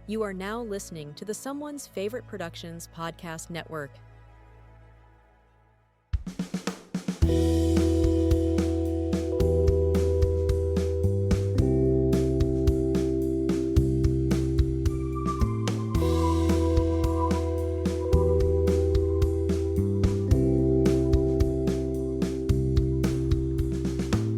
You are now listening to the Someone's Favorite Productions podcast network.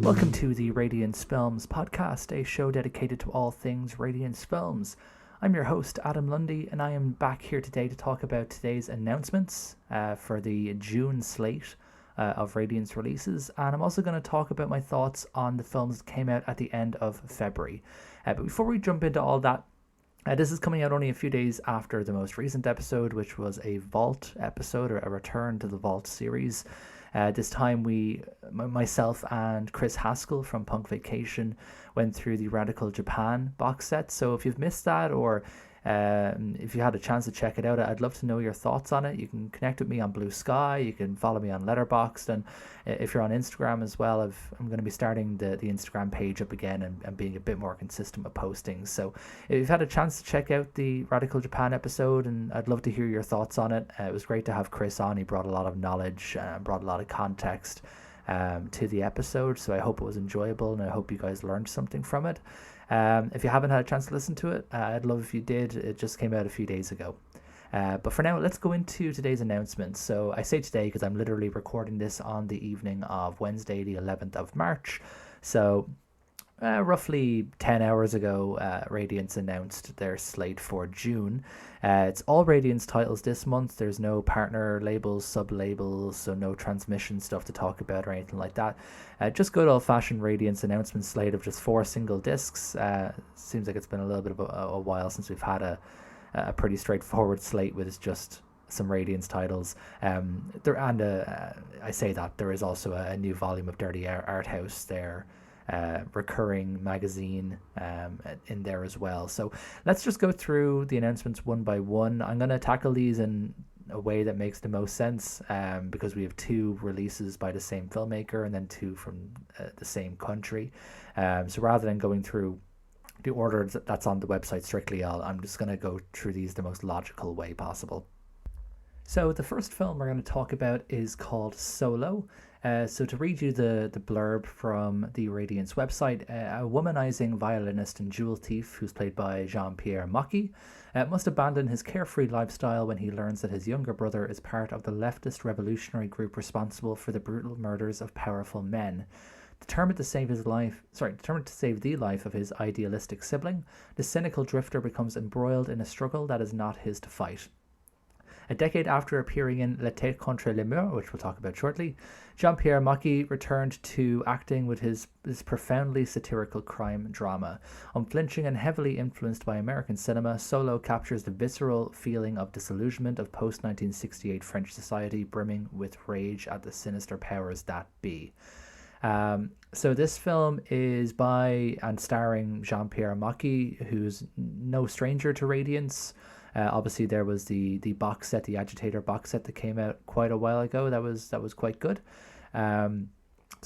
Welcome to the Radiance Films podcast, a show dedicated to all things Radiance Films. I'm your host, Adam Lundy, and I am back here today to talk about today's announcements for the June slate of Radiance releases, and I'm also going to talk about my thoughts on the films that came out at the end of February. But before we jump into all that, this is coming out only a few days after the most recent episode, which was a Vault episode, or a return to the Vault series. This time myself and Chris Haskell from Punk Vacation went through the Radical Japan box set. So if you've missed that, or if you had a chance to check it out, I'd love to know your thoughts on it. You can connect with me on Blue Sky. You can follow me on Letterboxd. And if you're on Instagram as well, I'm going to be starting the Instagram page up again and being a bit more consistent with postings. So if you've had a chance to check out the Radical Japan episode, and I'd love to hear your thoughts on it. It was great to have Chris on. He brought a lot of knowledge, brought a lot of context to the episode. So I hope it was enjoyable, and I hope you guys learned something from it. If you haven't had a chance to listen to it, I'd love if you did. It just came out a few days ago. But for now, let's go into today's announcements. So I say today because I'm literally recording this on the evening of Wednesday, the 11th of March. So roughly 10 hours ago, Radiance announced their slate for June. It's all Radiance titles this month. There's no partner labels, sub-labels, so no transmission stuff to talk about or anything like that. Just good old-fashioned Radiance announcement slate of just 4 single discs. Seems like it's been a little bit of a while since we've had a pretty straightforward slate with just some Radiance titles. I say that there is also a new volume of Dirty Art House there. Recurring magazine in there as well. So let's just go through the announcements one by one. I'm going to tackle these in a way that makes the most sense because we have 2 releases by the same filmmaker and then 2 from the same country. So rather than going through the order that's on the website strictly, I'm just going to go through these the most logical way possible. So the first film we're going to talk about is called Solo. So to read you the blurb from the Radiance website, a womanizing violinist and jewel thief who's played by Jean-Pierre Mocky must abandon his carefree lifestyle when he learns that his younger brother is part of the leftist revolutionary group responsible for the brutal murders of powerful men. Determined to save the life of his idealistic sibling, the cynical drifter becomes embroiled in a struggle that is not his to fight. A decade after appearing in tête, contre, murs, which we'll talk about shortly, Jean-Pierre Mocky returned to acting with his profoundly satirical crime drama. Unflinching and heavily influenced by American cinema, Solo captures the visceral feeling of disillusionment of post-1968 French society brimming with rage at the sinister powers that be. So this film is by and starring Jean-Pierre Mocky, who's no stranger to Radiance. Obviously, there was the box set, the Agitator box set that came out quite a while ago. That was quite good. So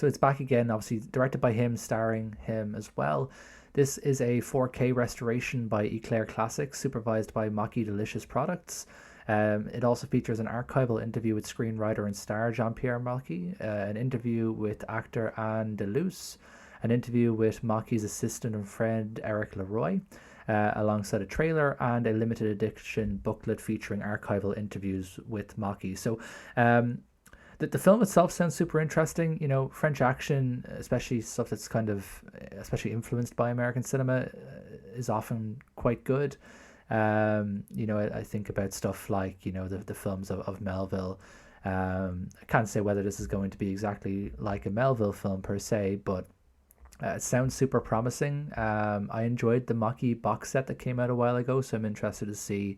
it's back again, obviously directed by him, starring him as well. This is a 4K restoration by Eclair Classics, supervised by Mocky Delicious Products. It also features an archival interview with screenwriter and star Jean-Pierre Mocky, an interview with actor Anne Deluce, an interview with Mocky's assistant and friend Eric Leroy, alongside a trailer and a limited edition booklet featuring archival interviews with Mocky. So the film itself sounds super interesting. You know, French action, especially stuff that's especially influenced by American cinema, is often quite good. I think about stuff like, the films of Melville. I can't say whether this is going to be exactly like a Melville film per se, but it sounds super promising. I enjoyed the Mocky box set that came out a while ago, so I'm interested to see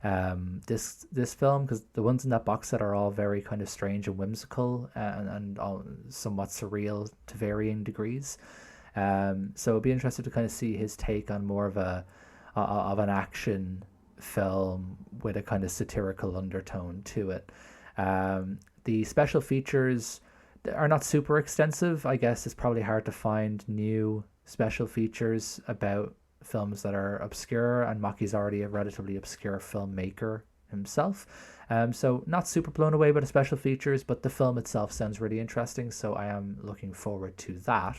this film, because the ones in that box set are all very kind of strange and whimsical and all somewhat surreal to varying degrees. So I'd be interested to kind of see his take on more of an action film with a kind of satirical undertone to it. The special features are not super extensive. I guess it's probably hard to find new special features about films that are obscure, and Maki's already a relatively obscure filmmaker himself. So not super blown away by the special features, but the film itself sounds really interesting, so I am looking forward to that.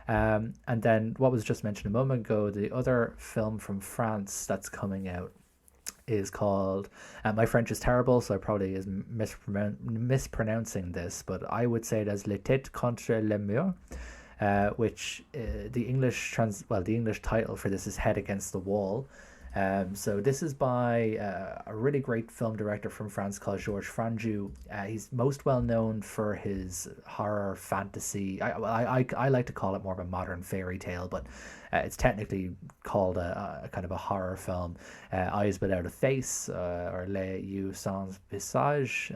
And then what was just mentioned a moment ago, the other film from France that's coming out is called, my French is terrible, so I probably is mispronouncing this, but I would say it as Le Tête, contre, murs, which the English title for this is Head Against the Wall. So this is by a really great film director from France called Georges Franju. He's most well known for his horror fantasy. I like to call it more of a modern fairy tale, but it's technically called a kind of a horror film. Eyes Without a Face, or Les Yeux Sans Visage,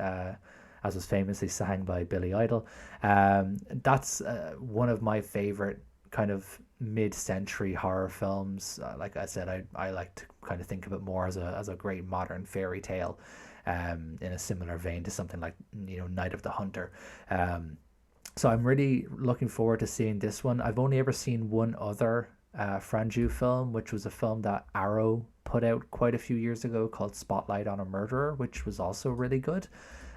as was famously sang by Billy Idol. That's one of my favorite kind of mid-century horror films. Like I said, I like to kind of think of it more as a great modern fairy tale, in a similar vein to something like, Night of the Hunter. So I'm really looking forward to seeing this one. I've only ever seen one other Franju film, which was a film that Arrow put out quite a few years ago called Spotlight on a Murderer, which was also really good.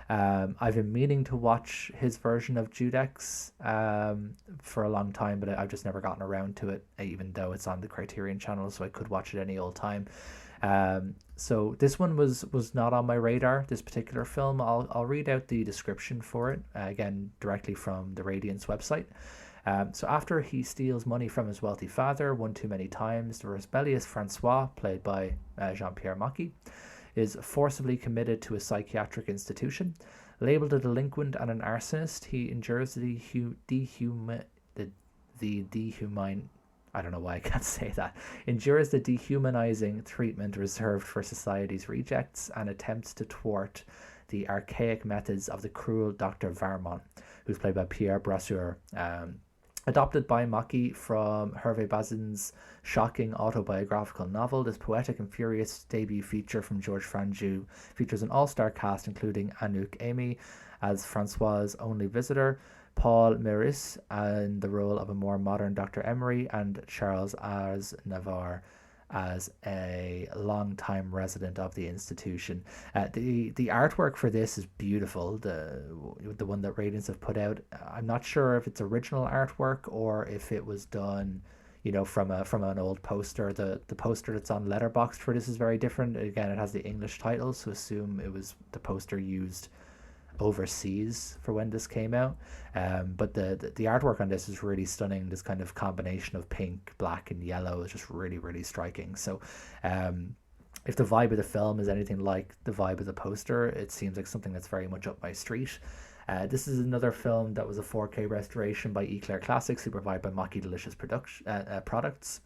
I've been meaning to watch his version of Judex for a long time, but I've just never gotten around to it, even though it's on the Criterion channel, so I could watch it any old time. So this one was not on my radar, this particular film. I'll read out the description for it, again, directly from the Radiance website. So after he steals money from his wealthy father one too many times, the rebellious Francois, played by Jean-Pierre Mocky, is forcibly committed to a psychiatric institution. Labeled a delinquent and an arsonist, he endures the I don't know why I can't say that. Endures the dehumanizing treatment reserved for society's rejects and attempts to thwart the archaic methods of the cruel Dr. Varmont, who's played by Pierre Brasseur. Adopted by Maki from Hervé Bazin's shocking autobiographical novel, this poetic and furious debut feature from Georges Franju features an all-star cast including Anouk Aimée as Francois' only visitor, Paul Meurice in the role of a more modern Dr. Emery, and Charles Aznavour as a long-time resident of the institution. The artwork for this is beautiful. The one that Radiance have put out. I'm not sure if it's original artwork or if it was done, from an old poster. The poster that's on Letterboxd for this is very different. Again, it has the English title, so assume it was the poster used overseas for when this came out. But the artwork on this is really stunning. This kind of combination of pink, black, and yellow is just really, really striking. So if the vibe of the film is anything like the vibe of the poster, it seems like something that's very much up my street. This is another film that was a 4K restoration by Eclair Classics, supervised by Maki Delicious Products.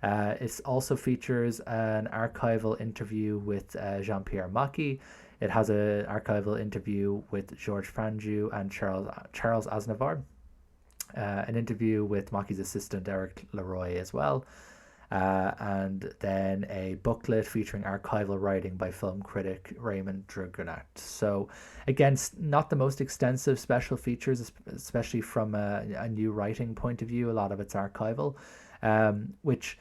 It also features an archival interview with Jean-Pierre Maki. It has an archival interview with Georges Franju and Charles Aznavour, an interview with Maki's assistant Eric Leroy as well, and then a booklet featuring archival writing by film critic Raymond Dragonat. So again, not the most extensive special features, especially from a new writing point of view. A lot of it's archival, which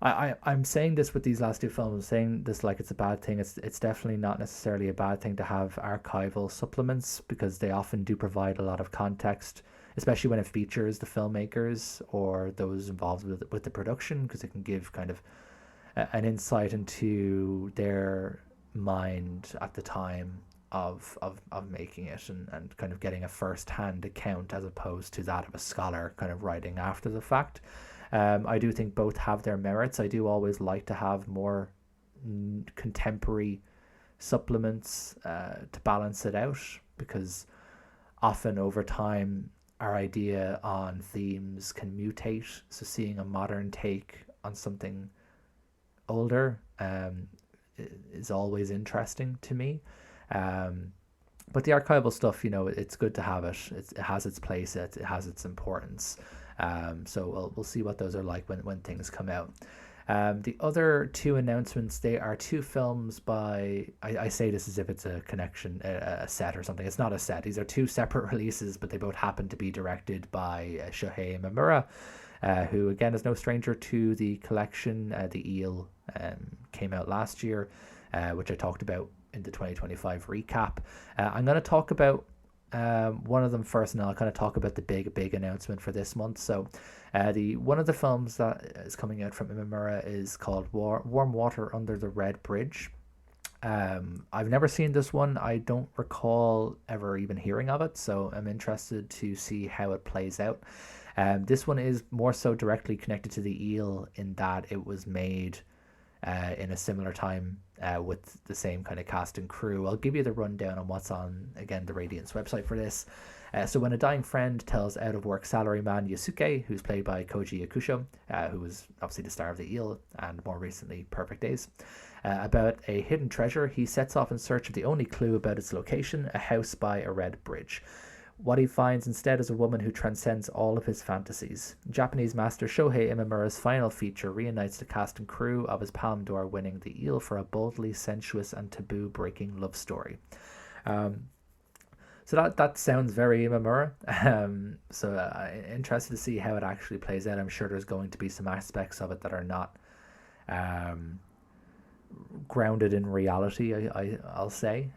I'm saying this with these last two films. I'm saying this like it's a bad thing. It's definitely not necessarily a bad thing to have archival supplements, because they often do provide a lot of context, especially when it features the filmmakers or those involved with the production, because it can give kind of an insight into their mind at the time of making it, and kind of getting a first-hand account as opposed to that of a scholar kind of writing after the fact. I do think both have their merits. I do always like to have more contemporary supplements to balance it out, because often over time our idea on themes can mutate. So seeing a modern take on something older is always interesting to me. But the archival stuff, it's good to have it. It has its place. It has its importance. So we'll see what those are like when things come out. The other two announcements, they are two films by, I say this as if it's a connection, a set or something. It's not a set. These are two separate releases, but they both happen to be directed by Shohei Mamura. who again is no stranger to the collection. The Eel came out last year, which I talked about in the 2025 recap. I'm going to talk about one of them first, and I'll kind of talk about the big announcement for this month. So one of the films that is coming out from Imamura is called Warm Water Under the Red Bridge. I've never seen this one. I don't recall ever even hearing of it, so I'm interested to see how it plays out. This one is more so directly connected to the Eel in that it was made in a similar time with the same kind of cast and crew. I'll give you the rundown on what's on, again, the Radiance website for this. So when a dying friend tells out-of-work salaryman Yusuke, who's played by Koji Yakusho, who was obviously the star of The Eel and more recently Perfect Days, about a hidden treasure, he sets off in search of the only clue about its location, a house by a red bridge. What he finds instead is a woman who transcends all of his fantasies. Japanese master Shohei Imamura's final feature reunites the cast and crew of his Palme d'Or winning The Eel for a boldly sensuous and taboo-breaking love story. So that sounds very Imamura. So interested to see how it actually plays out. I'm sure there's going to be some aspects of it that are not grounded in reality, I'll say.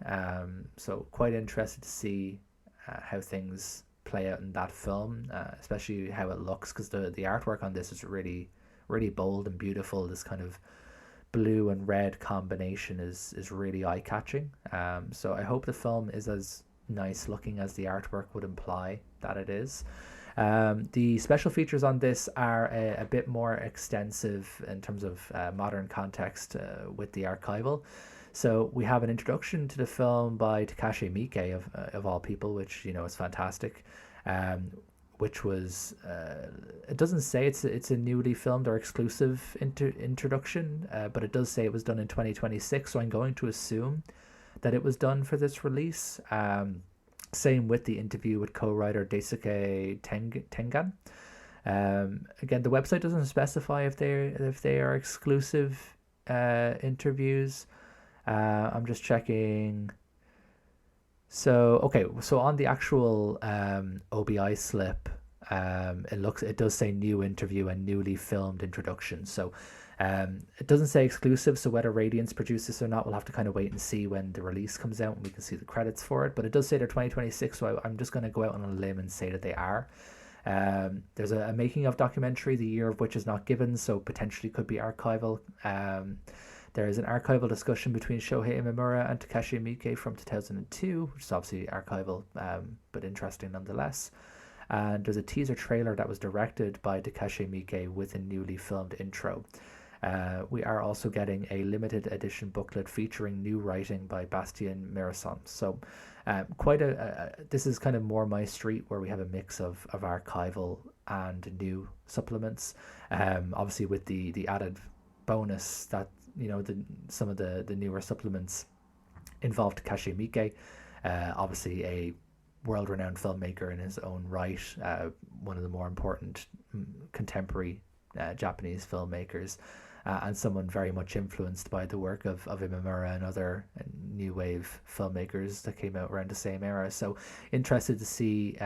So quite interested to see how things play out in that film, especially how it looks, because the artwork on this is really bold and beautiful. This kind of blue and red combination is really eye-catching. So I hope the film is as nice looking as the artwork would imply that it is. The special features on this are a bit more extensive in terms of modern context with the archival. So we have an introduction to the film by Takashi Miike of all people, which is fantastic. Which was it doesn't say it's a newly filmed or exclusive introduction, but it does say it was done in 2026. So I'm going to assume that it was done for this release. Same with the interview with co-writer Daisuke Tengan. Again, the website doesn't specify if they are exclusive interviews. I'm just checking. So on the actual OBI slip, it does say new interview and newly filmed introduction. So it doesn't say exclusive, so whether Radiance produces this or not, we'll have to kind of wait and see when the release comes out and we can see the credits for it. But it does say they're 2026, so I'm just going to go out on a limb and say that they are. There's a making of documentary, the year of which is not given, so potentially could be archival. There is an archival discussion between Shohei Imamura and Takashi Miike from 2002, which is obviously archival, but interesting nonetheless. And there's a teaser trailer that was directed by Takashi Miike with a newly filmed intro. We are also getting a limited edition booklet featuring new writing by Bastien Mirason. So this is kind of more my street, where we have a mix of archival and new supplements. Obviously with the added bonus that some of the newer supplements involve Takashi Miike, obviously a world-renowned filmmaker in his own right, one of the more important contemporary Japanese filmmakers, and someone very much influenced by the work of Imamura and other new wave filmmakers that came out around the same era. So interested to see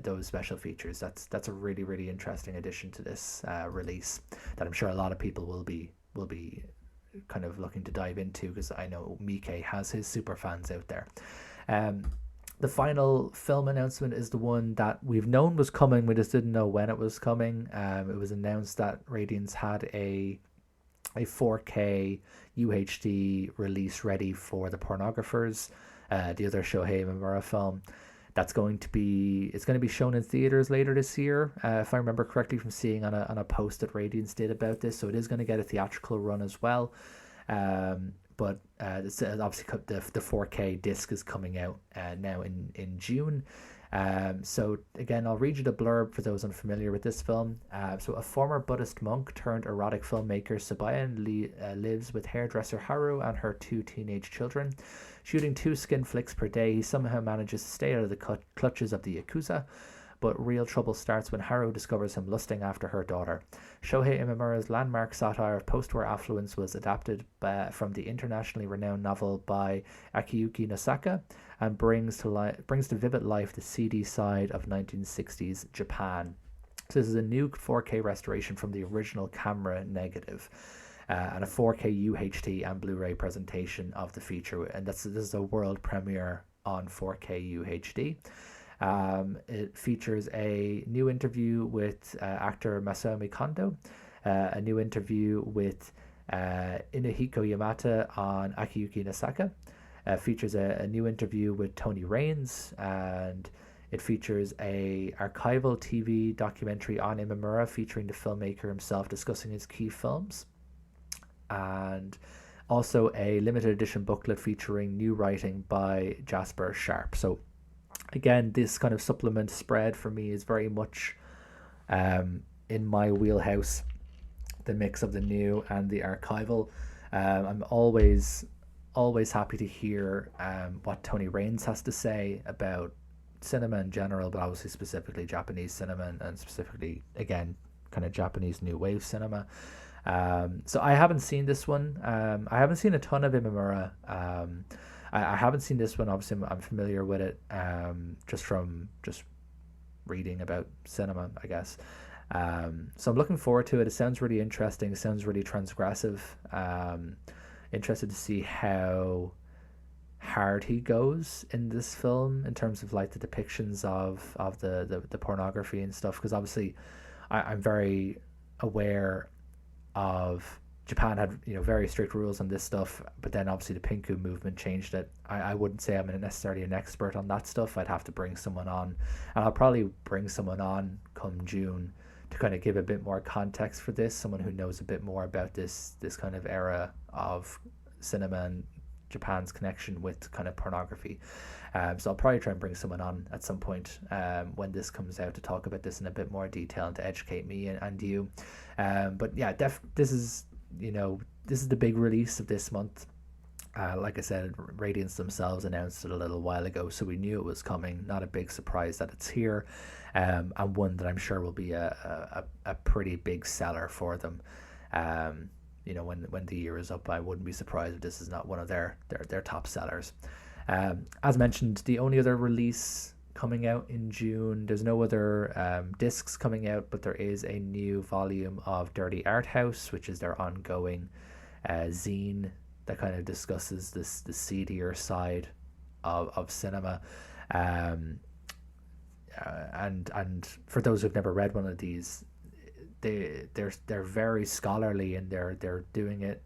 those special features. That's a really interesting addition to this release that I'm sure a lot of people will be kind of looking to dive into, because I know Miike has his super fans out there. The final film announcement is the one that we've known was coming, we just didn't know when it was coming. It was announced that Radiance had a 4K UHD release ready for the Pornographers, the other Shohei Imamura film. It's going to be shown in theaters later this year, if I remember correctly from seeing on a post that Radiance did about this. So it is going to get a theatrical run as well. But it's obviously the 4K disc is coming out now in June. So again, I'll read you the blurb for those unfamiliar with this film. So a former Buddhist monk turned erotic filmmaker Sabayan lives with hairdresser Haru and her 2 teenage children. Shooting 2 skin flicks per day, he somehow manages to stay out of the clutches of the Yakuza. But real trouble starts when Haru discovers him lusting after her daughter. Shohei Imamura's landmark satire of post-war affluence was adapted from the internationally renowned novel by Akiyuki Nosaka and brings to vivid life the seedy side of 1960s Japan. So this is a new 4K restoration from the original camera negative, and a 4K UHD and Blu-ray presentation of the feature, and this is a world premiere on 4K UHD. It features a new interview with actor Masami Kondo, a new interview with Inuhiko Yamata on Akiyuki Nasaka. Features a new interview with Tony Raines, and it features a archival TV documentary on Imamura featuring the filmmaker himself discussing his key films, and also a limited edition booklet featuring new writing by Jasper Sharp. So again, this kind of supplement spread for me is very much in my wheelhouse, the mix of the new and the archival. I'm always happy to hear what Tony Raines has to say about cinema in general, but obviously specifically Japanese cinema, and specifically, again, kind of Japanese new wave cinema. So I haven't seen this one. I haven't seen a ton of Imamura. I haven't seen this one. Obviously, I'm familiar with it just from reading about cinema, I guess. So I'm looking forward to it. It sounds really interesting. It sounds really transgressive. Interested to see how hard he goes in this film in terms of like the depictions of the pornography and stuff, because obviously I'm very aware of Japan had very strict rules on this stuff, but then obviously the Pinku movement changed it. I wouldn't say I'm necessarily an expert on that stuff. I'd have to bring someone on, and I'll probably bring someone on come June to kind of give a bit more context for this, someone who knows a bit more about this kind of era of cinema and Japan's connection with kind of pornography. So I'll probably try and bring someone on at some point when this comes out to talk about this in a bit more detail and to educate me and you. But yeah, this is the big release of this month. Like I said, Radiance themselves announced it a little while ago, so we knew it was coming. Not a big surprise that it's here, and one that I'm sure will be a pretty big seller for them. When the year is up, I wouldn't be surprised if this is not one of their top sellers. As mentioned, the only other release coming out in June, there's no other discs coming out, but there is a new volume of Dirty Art House, which is their ongoing zine that kind of discusses the seedier side of cinema. And for those who've never read one of these, they're very scholarly, and they're doing it.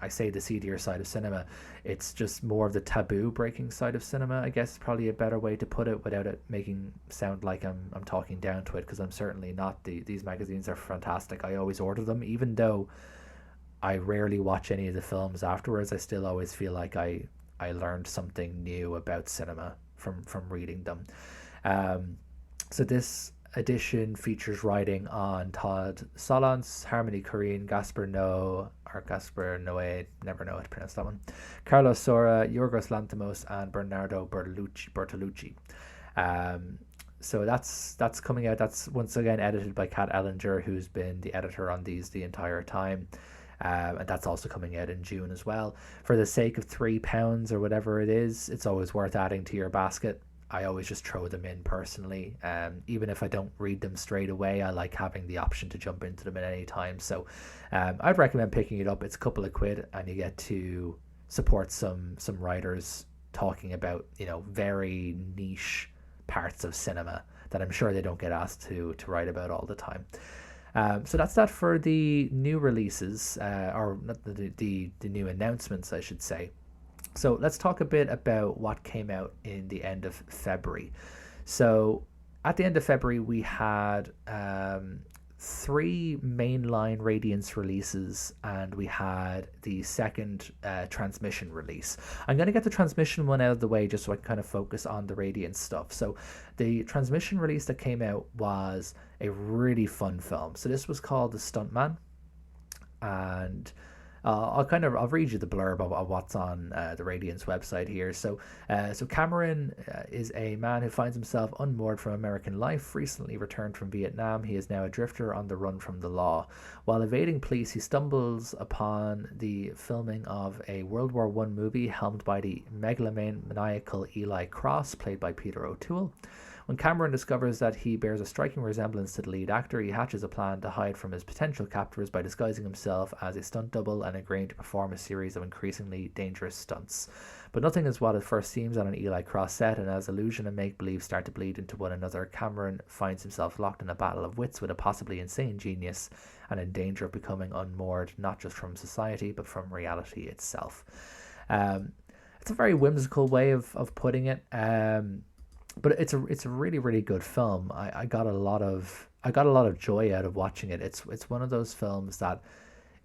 I say the seedier side of cinema. It's just more of the taboo breaking side of cinema, I guess, probably a better way to put it, without it making sound like I'm talking down to it, because I'm certainly not. These magazines are fantastic. I always order them, even though I rarely watch any of the films afterwards. I still always feel like I learned something new about cinema from reading them. So this edition features writing on Todd Solondz, Harmony Korine, Gaspar Noé, never know how to pronounce that one, Carlos Sora, Yorgos Lanthimos, and Bernardo Bertolucci. So that's coming out. That's once again edited by Kat Ellinger, who's been the editor on these the entire time. And that's also coming out in June as well. For the sake of £3 or whatever it is, it's always worth adding to your basket. I always just throw them in personally. Even if I don't read them straight away, I like having the option to jump into them at any time. So I'd recommend picking it up. It's a couple of quid, and you get to support some writers talking about very niche parts of cinema that I'm sure they don't get asked to write about all the time. So that's that for the new releases, or not the new announcements, I should say. So let's talk a bit about what came out in the end of February. So at the end of February, we had 3 mainline Radiance releases, and we had the second transmission release. I'm going to get the transmission one out of the way just so I can kind of focus on the Radiance stuff. So the transmission release that came out was a really fun film. So this was called The Stunt Man, and I'll read you the blurb of what's on the Radiance website here. So Cameron is a man who finds himself unmoored from American life. Recently returned from Vietnam, he is now a drifter on the run from the law. While evading police, he stumbles upon the filming of a World War I movie helmed by the megalomaniacal Eli Cross, played by Peter O'Toole. When Cameron discovers that he bears a striking resemblance to the lead actor, he hatches a plan to hide from his potential captors by disguising himself as a stunt double and agreeing to perform a series of increasingly dangerous stunts. But nothing is what it first seems on an Eli Cross set, and as illusion and make-believe start to bleed into one another, Cameron finds himself locked in a battle of wits with a possibly insane genius and in danger of becoming unmoored, not just from society, but from reality itself. It's a very whimsical way of putting it, but it's a really, really good film. I got a lot of joy out of watching it. It's one of those films that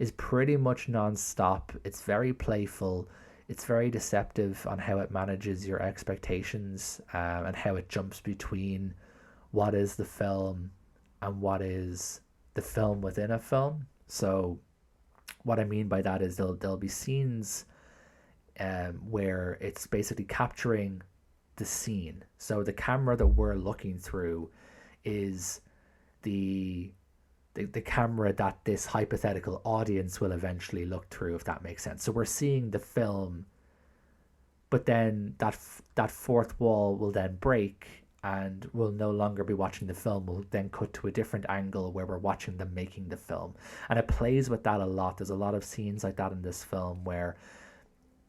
is pretty much non-stop. It's very playful. It's very deceptive on how it manages your expectations, and how it jumps between what is the film and what is the film within a film. So what I mean by that is there'll be scenes where it's basically capturing the scene. So the camera that we're looking through is the camera that this hypothetical audience will eventually look through, if that makes sense. So we're seeing the film, but then that fourth wall will then break and we'll no longer be watching the film. We'll then cut to a different angle where we're watching them making the film. And it plays with that a lot. There's a lot of scenes like that in this film where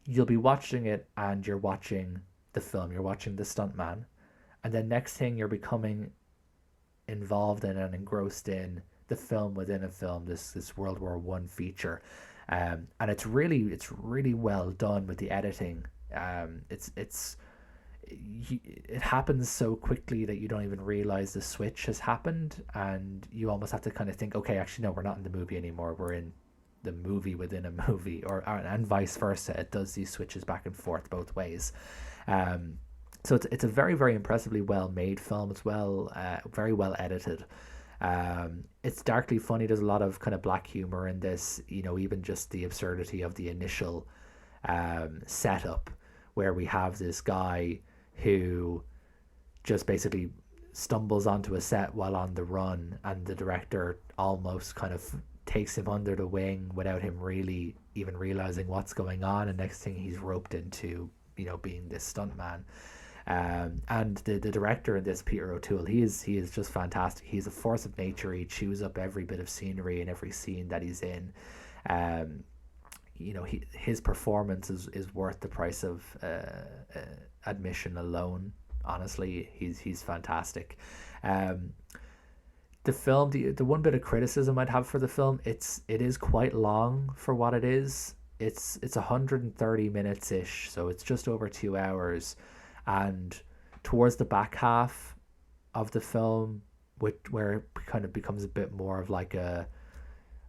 you'll be watching it and you're watching the film. You're watching the Stunt Man. And then next thing, you're becoming involved in and engrossed in the film within a film, this World War One feature. And it's really well done with the editing. It happens so quickly that you don't even realize the switch has happened, and you almost have to kind of think, okay, actually no, we're not in the movie anymore, we're in the movie within a movie, and vice versa. It does these switches back and forth both ways. So it's a very, very impressively well made film as well, very well edited. It's darkly funny. There's a lot of kind of black humor in this, even just the absurdity of the initial setup, where we have this guy who just basically stumbles onto a set while on the run, and the director almost kind of takes him under the wing without him really even realizing what's going on, and next thing he's roped into being this stunt man. And the director in this, Peter O'Toole, he is just fantastic. He's a force of nature. He chews up every bit of scenery in every scene that he's in. His performance is worth the price of admission alone. Honestly, he's fantastic. The film, the one bit of criticism I'd have for the film, it is quite long for what it is. It's 130 minutes ish, so it's just over 2 hours. And towards the back half of the film, where it kind of becomes a bit more of like a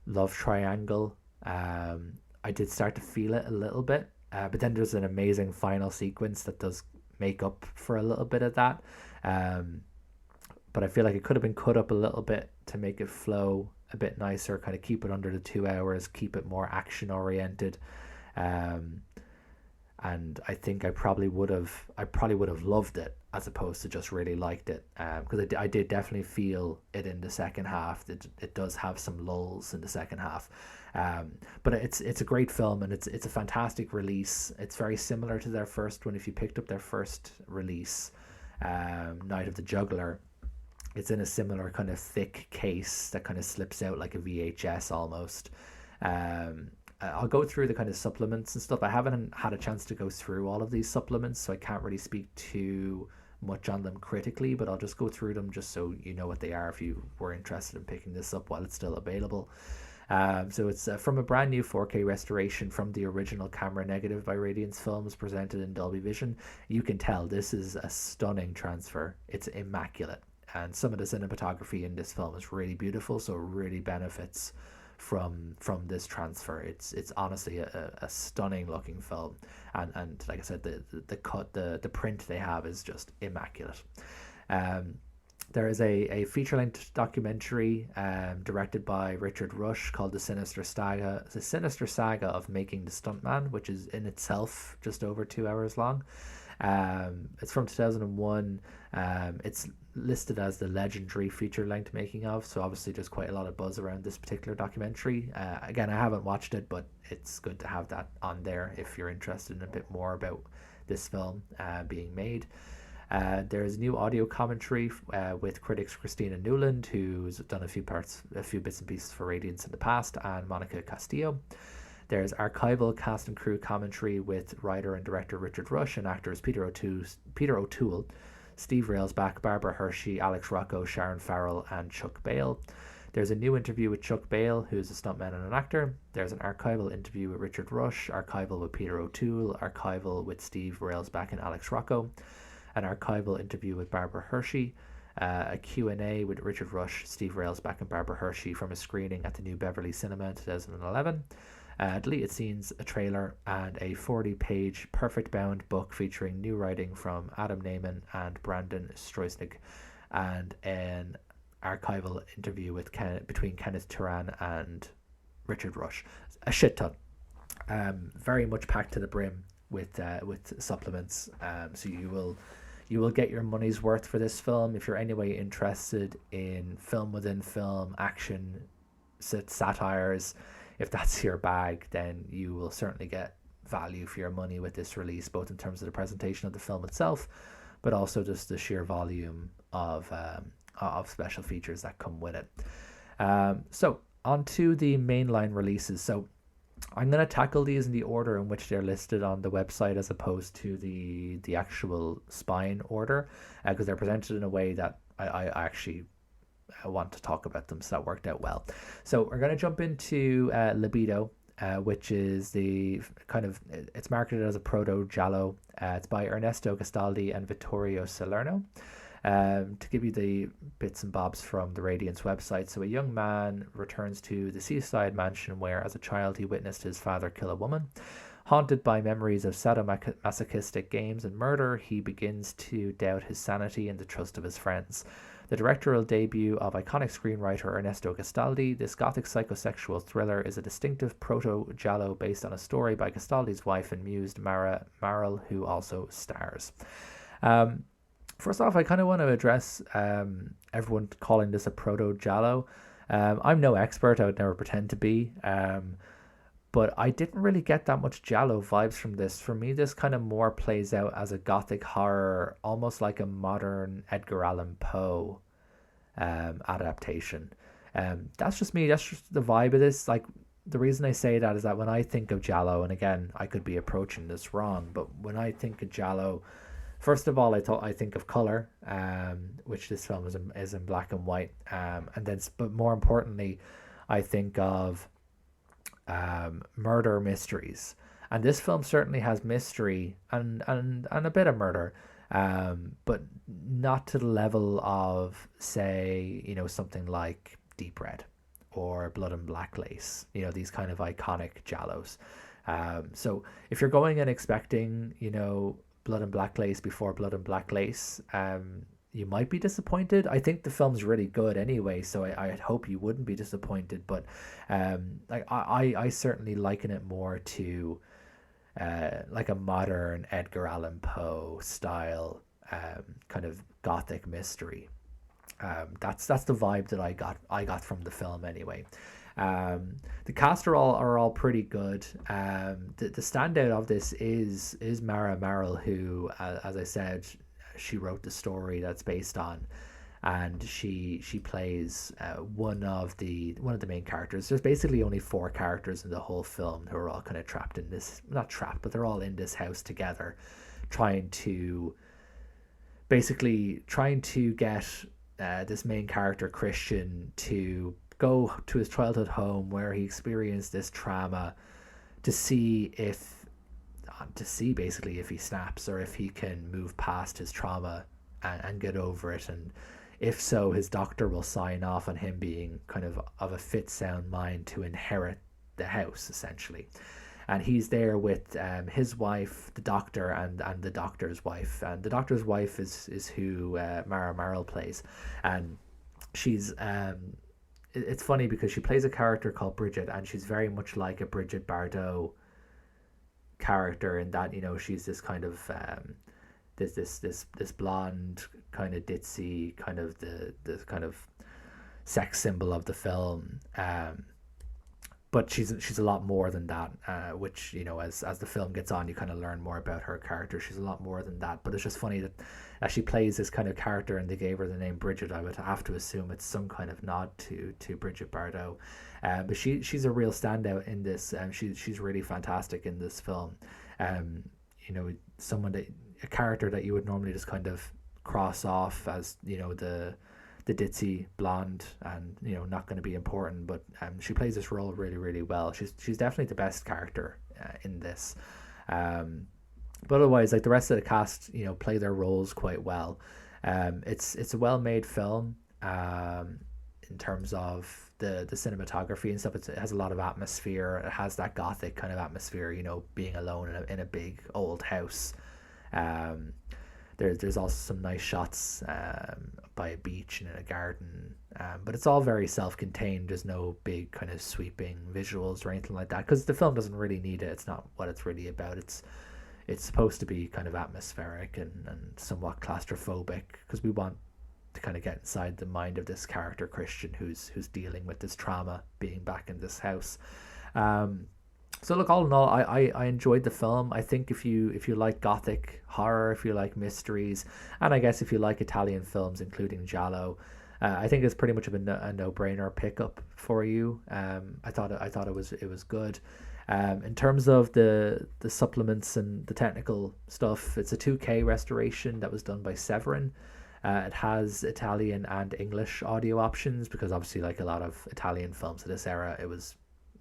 love triangle, I did start to feel it a little bit. But then there's an amazing final sequence that does make up for a little bit of that. But I feel like it could have been cut up a little bit to make it flow a bit nicer, kind of keep it under the 2 hours, keep it more action oriented. And I think I probably would have loved it as opposed to just really liked it, because I did definitely feel it in the second half. It does have some lulls in the second half, but it's a great film, and it's a fantastic release. It's very similar to their first one. If you picked up their first release, Night of the Juggler, it's in a similar kind of thick case that kind of slips out like a VHS almost. I'll go through the kind of supplements and stuff. I haven't had a chance to go through all of these supplements, so I can't really speak too much on them critically, but I'll just go through them just so you know what they are if you were interested in picking this up while it's still available. So it's from a brand new 4K restoration from the original camera negative by Radiance Films, presented in Dolby Vision. You can tell this is a stunning transfer. It's immaculate, and some of the cinematography in this film is really beautiful, so it really benefits from this transfer. It's honestly a stunning looking film, and like I said, the cut, the print they have is just immaculate. There is a feature-length documentary directed by Richard Rush called The Sinister Saga of Making the Stunt Man, which is in itself just over 2 hours long. It's from 2001. It's listed as the legendary feature-length making of, so obviously there's quite a lot of buzz around this particular documentary. Again, I haven't watched it, but it's good to have that on there if you're interested in a bit more about this film being made. There's new audio commentary with critics Christina Newland, who's done a few bits and pieces for Radiance in the past, and Monica Castillo. There's archival cast and crew commentary with writer and director Richard Rush and actors Peter O'Toole, Steve Railsback, Barbara Hershey, Alex Rocco, Sharon Farrell, and Chuck Bale. There's a new interview with Chuck Bale, who's a stuntman and an actor. There's an archival interview with Richard Rush, archival with Peter O'Toole, archival with Steve Railsback and Alex Rocco, an archival interview with Barbara Hershey, a Q&A with Richard Rush, Steve Railsback, and Barbara Hershey from a screening at the New Beverly Cinema in 2011. Deleted scenes, a trailer, and a 40-page perfect bound book featuring new writing from Adam Naiman and Brandon Stroisnig, and an archival interview between Kenneth Turan and Richard Rush. A shit ton. Very much packed to the brim with supplements. So you will get your money's worth for this film. If you're anyway interested in film within film, action, satires, if that's your bag, then you will certainly get value for your money with this release, both in terms of the presentation of the film itself, but also just the sheer volume of special features that come with it. So on to the mainline releases. So I'm going to tackle these in the order in which they're listed on the website, as opposed to the actual spine order, because they're presented in a way that I actually want to talk about them, so that worked out well. So we're going to jump into Libido, which is it's marketed as a proto-giallo. It's by Ernesto Gastaldi and Vittorio Salerno. To give you the bits and bobs from the Radiance website, so a young man returns to the seaside mansion where as a child he witnessed his father kill a woman. Haunted by memories of sadomasochistic games and murder, he begins to doubt his sanity and the trust of his friends. The directorial debut of iconic screenwriter Ernesto Gastaldi, this gothic psychosexual thriller is a distinctive proto-giallo based on a story by Gastaldi's wife and muse Mara Marel, who also stars. First off, I kind of want to address everyone calling this a proto-giallo. I'm no expert, I would never pretend to be, but I didn't really get that much giallo vibes from this. For me, this kind of more plays out as a gothic horror, almost like a modern Edgar Allan Poe adaptation. That's just me, that's just the vibe of this. Like, the reason I say that is that when I think of giallo, and again, I could be approaching this wrong, but when I think of giallo, first of all, I think of color, which this film is in black and white, and then, but more importantly, I think of murder mysteries, and this film certainly has mystery and a bit of murder, but not to the level of, say, something like Deep Red or Blood and Black Lace, these kind of iconic giallos. So if you're going and expecting, Blood and Black Lace before Blood and Black Lace, you might be disappointed. I think the film's really good anyway, so I hope you wouldn't be disappointed. But I certainly liken it more to like a modern Edgar Allan Poe style kind of gothic mystery. That's the vibe that I got from the film anyway. The cast are all pretty good. The standout of this is Mara Marel, who, as I said, she wrote the story that's based on, and she plays one of the main characters. There's basically only 4 characters in the whole film who are all kind of trapped in this, not trapped, but they're all in this house together, trying to get this main character Christian to go to his childhood home where he experienced this trauma, to see basically if he snaps or if he can move past his trauma and get over it, and if so, his doctor will sign off on him being kind of a fit, sound mind to inherit the house, essentially. And he's there with his wife, the doctor, and the doctor's wife. And the doctor's wife is who Mara Marel plays, and she's it's funny because she plays a character called Bridget, and she's very much like a Bridget Bardot character in that, she's this kind of this blonde, kind of ditzy, kind of the kind of sex symbol of the film, but she's a lot more than that, which, you know, as the film gets on, you kind of learn more about her character. She's a lot more than that, but it's just funny that as she plays this kind of character and they gave her the name Bridget, I would have to assume it's some kind of nod to Bridget Bardot. But she's a real standout in this. She's really fantastic in this film. You know, a character that you would normally just kind of cross off as, you know, the ditzy blonde and, you know, not going to be important, but she plays this role really, really well. She's definitely the best character in this. But otherwise, like, the rest of the cast, you know, play their roles quite well. It's a well-made film in terms of the cinematography and stuff. It has a lot of atmosphere. It has that gothic kind of atmosphere, you know, being alone in a big old house. There's also some nice shots by a beach and in a garden, but it's all very self-contained. There's no big kind of sweeping visuals or anything like that, because the film doesn't really need it. It's not what it's really about. It's supposed to be kind of atmospheric and somewhat claustrophobic, because we want to kind of get inside the mind of this character Christian, who's dealing with this trauma being back in this house. So look, all in all, I enjoyed the film. I think if you like gothic horror, if you like mysteries, and I guess if you like Italian films, including Giallo, I think it's pretty much of a no-brainer pickup for you. I thought it was good. In terms of the supplements and the technical stuff, it's a 2K restoration that was done by Severin. It has Italian and English audio options, because obviously, like a lot of Italian films of this era, it was,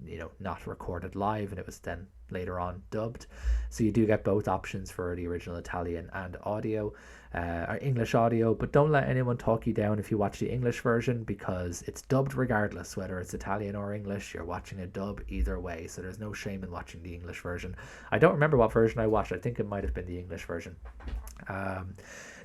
you know, not recorded live and it was then later on dubbed. So you do get both options for the original Italian and audio, or English audio. But don't let anyone talk you down if you watch the English version, because it's dubbed regardless, whether it's Italian or English. You're watching a dub either way, so there's no shame in watching the English version. I don't remember what version I watched. I think it might have been the English version.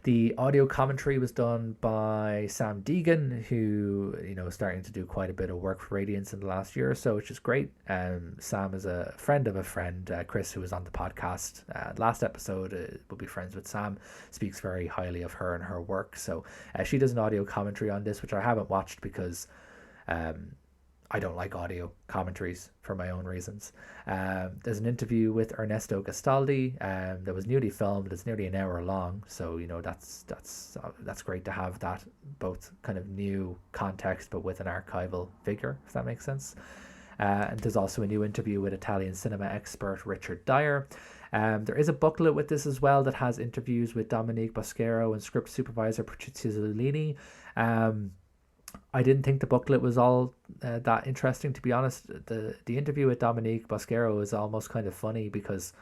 The audio commentary was done by Sam Deegan, who, you know, is starting to do quite a bit of work for Radiance in the last year or so, which is great. Sam is a friend of a friend, Chris, who was on the podcast last episode. Will be friends with Sam, speaks very highly of her and her work. So she does an audio commentary on this, which I haven't watched because I don't like audio commentaries for my own reasons. There's an interview with Ernesto Gastaldi that was newly filmed. It's nearly an hour long, so, you know, that's great to have that both kind of new context but with an archival figure, if that makes sense. And there's also a new interview with Italian cinema expert Richard Dyer. There is a booklet with this as well that has interviews with Dominique Bosquero and script supervisor Patrizia Zolini. I didn't think the booklet was all that interesting, to be honest. The interview with Dominique Bosquero is almost kind of funny, because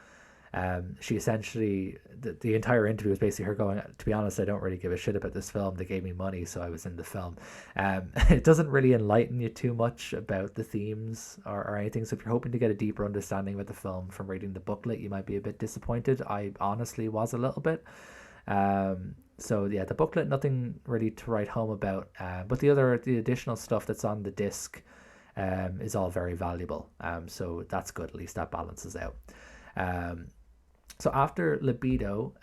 she essentially, the entire interview is basically her going, to be honest, I don't really give a shit about this film. They gave me money, so I was in the film. It doesn't really enlighten you too much about the themes or anything. So if you're hoping to get a deeper understanding about the film from reading the booklet, you might be a bit disappointed. I honestly was a little bit. So yeah, the booklet, nothing really to write home about, but the additional stuff that's on the disc is all very valuable. So that's good. At least that balances out. So after Libido,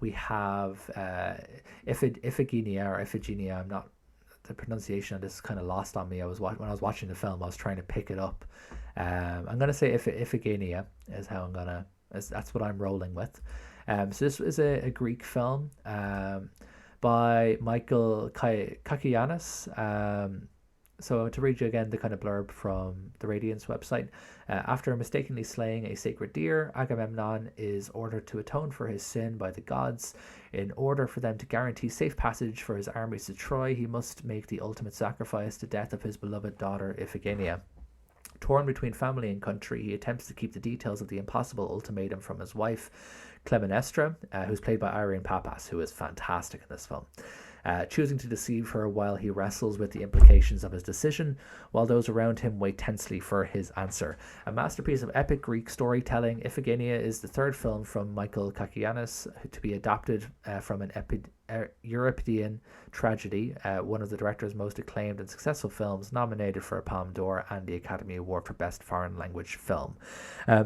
we have Iphegenia or Iphegenia. I'm not, the pronunciation of this is kind of lost on me. When I was watching the film, I was trying to pick it up. I'm gonna say Iphegenia is how that's what I'm rolling with. So this is a Greek film by Michael Kakianis. So to read you again the kind of blurb from the Radiance website. After mistakenly slaying a sacred deer, Agamemnon is ordered to atone for his sin by the gods. In order for them to guarantee safe passage for his armies to Troy, he must make the ultimate sacrifice, the death of his beloved daughter Iphigenia. Torn between family and country, he attempts to keep the details of the impossible ultimatum from his wife, Clytemnestra, who's played by Irene Papas, who is fantastic in this film. Choosing to deceive her while he wrestles with the implications of his decision, while those around him wait tensely for his answer. A masterpiece of epic Greek storytelling, Iphigenia is the third film from Michael Kakianis to be adapted from an Euripidean tragedy, one of the director's most acclaimed and successful films, nominated for a Palme d'Or and the Academy Award for Best Foreign Language Film.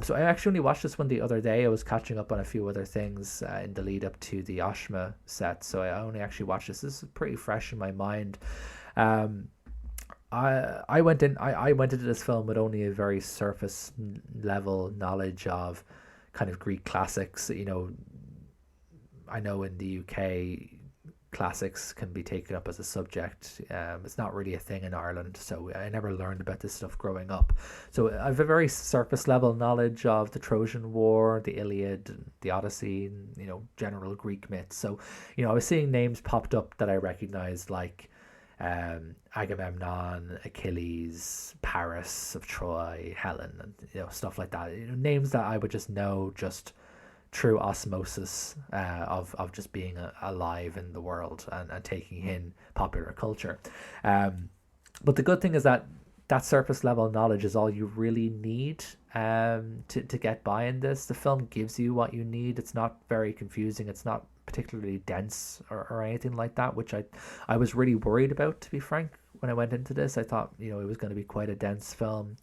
So I actually only watched this one the other day. I was catching up on a few other things in the lead up to the Oshma set, so I only actually watched this. This is pretty fresh in my mind. I went in. I went into this film with only a very surface level knowledge of kind of Greek classics. I know in the UK, classics can be taken up as a subject. It's not really a thing in Ireland, so I never learned about this stuff growing up. So I have a very surface level knowledge of the Trojan War, the Iliad, the Odyssey, and, general Greek myths. So, I was seeing names popped up that I recognized, like Agamemnon, Achilles, Paris of Troy, Helen, and stuff like that. Names that I would just know just through osmosis of just being alive in the world and taking in popular culture. But the good thing is that surface level knowledge is all you really need to get by in this. The film gives you what you need. It's not very confusing. It's not particularly dense or anything like that, which I was really worried about, to be frank. When I went into this, I thought it was going to be quite a dense film.